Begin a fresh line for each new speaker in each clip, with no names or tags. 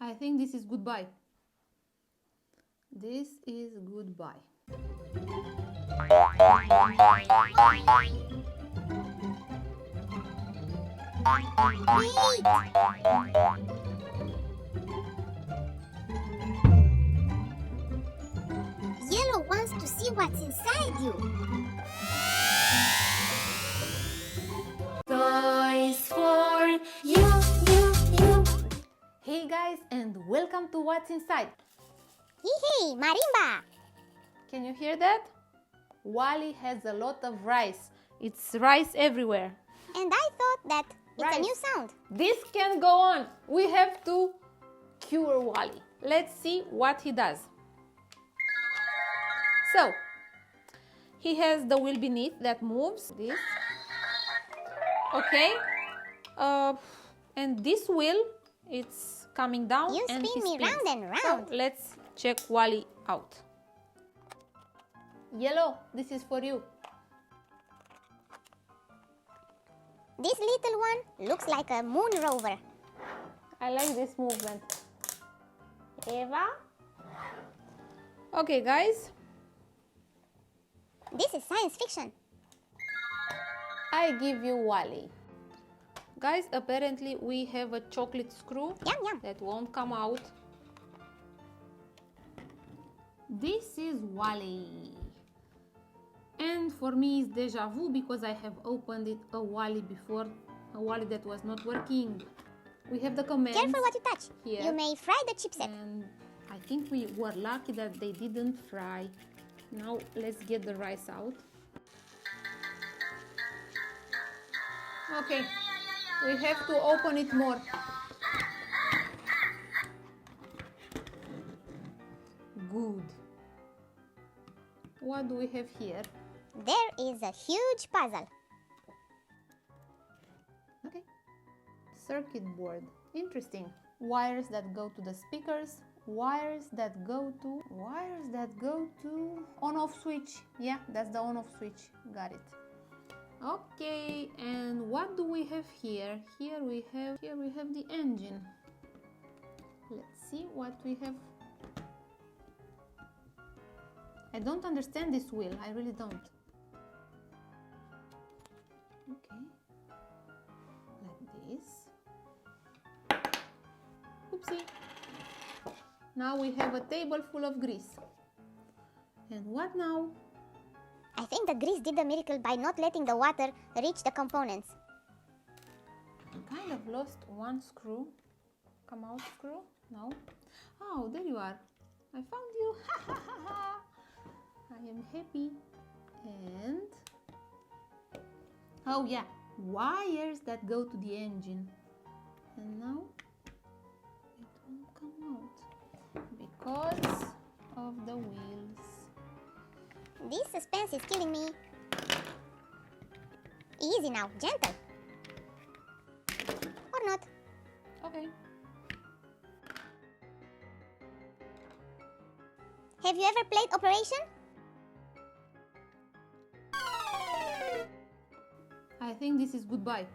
I think this is goodbye. This is goodbye.
Yellow wants to see what's inside you. Toys for you.
Hey guys, and welcome to What's Inside.
Hee marimba.
Can you hear that? Wally has a lot of rice. It's rice everywhere.
And I thought that it's
Rice.
a new sound.
This can go on. We have to cure Wally. Let's see what he does. So, he has the wheel beneath that moves. This. Okay. And this wheel, it's coming down.
You
and
spin
he
me
spins.
round and round.
So, let's check Wally out. Yellow, this is for you.
This little one looks like a moon rover.
I like this movement. Eva. Okay, guys.
This is science fiction.
I give you Wally. Guys, apparently we have a chocolate screw
Yum.
that won't come out. This is Wally. And for me it's deja vu because I have opened it a Wally before, a Wally that was not working. We have the commands.
Careful what you touch.
Here.
You may fry the chipset.
And I think we were lucky that they didn't fry. Now let's get the rice out. Okay, we have to open it more. Good. What do we have here?
There is a huge puzzle.
Okay. Circuit board. Interesting. Wires that go to the speakers. Wires that go to on-off switch. Yeah, that's the on-off switch. Got it. Okay, and what do we have here? Here we have the engine. Let's see what we have. I don't understand this wheel. I really don't. Okay. Like this. Oopsie. Now we have a table full of grease. And what now?
I think the grease did the miracle by not letting the water reach the components.
I kind of lost one screw. Come out, screw. No. Oh, there you are. I found you. I am happy. And oh yeah, wires that go to the engine. And now it won't come out because of the wheels.
This suspense is killing me. Easy now, gentle. Or not.
Okay.
Have you ever played Operation?
I think this is goodbye.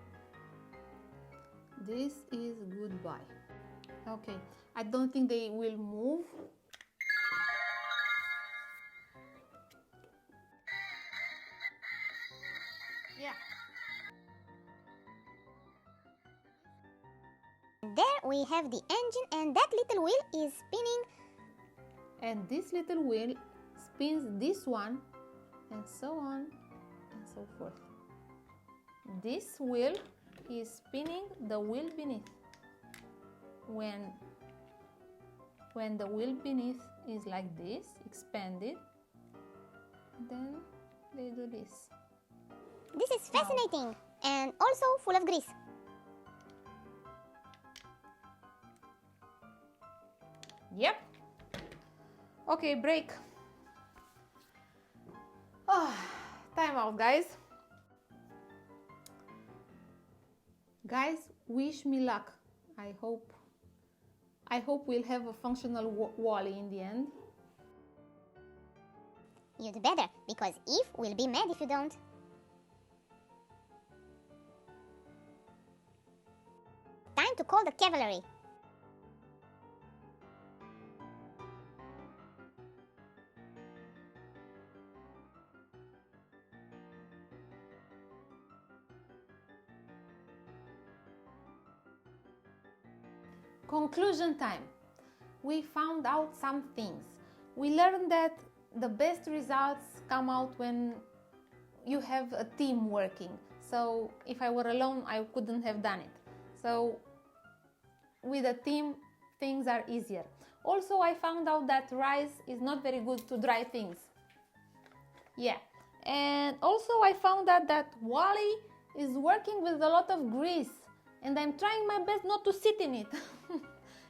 This is goodbye. Okay. I don't think they will move. Yeah.
There we have the engine, and that little wheel is spinning.
And this little wheel spins this one, and so on and so forth. This wheel is spinning the wheel beneath. When the wheel beneath is like this, expanded, then they do this.
This is fascinating and also full of grease.
Yep. Okay, break. Oh, time out, guys. Guys, wish me luck. I hope we'll have a functional Wally in the end.
You'd better, because Eve will be mad if you don't. Time to call the cavalry.
Conclusion time. We found out some things. We learned that the best results come out when you have a team working. So if I were alone, I couldn't have done it. So with a team, things are easier. Also, I found out that rice is not very good to dry things. Yeah. And also I found out that Wally is working with a lot of grease, and I'm trying my best not to sit in it.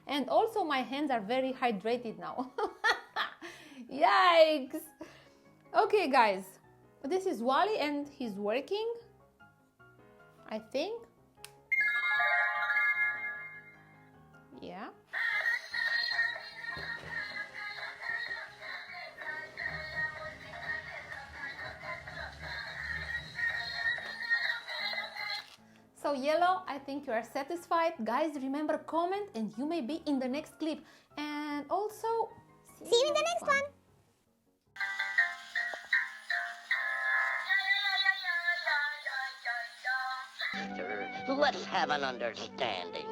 And also my hands are very hydrated now. Yikes! Okay guys, this is Wally and he's working, I think. Yeah. So Yellow, I think you are satisfied. Guys, remember, comment and you may be in the next clip. And also,
See you in the next one.
Let's have an understanding.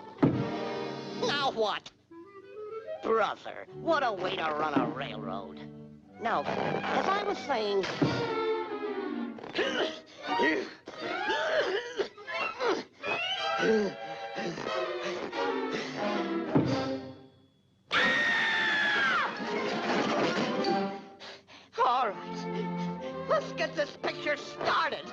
Now what? Brother, what a way to run a railroad. Now, as I was saying... All right, let's get this picture started.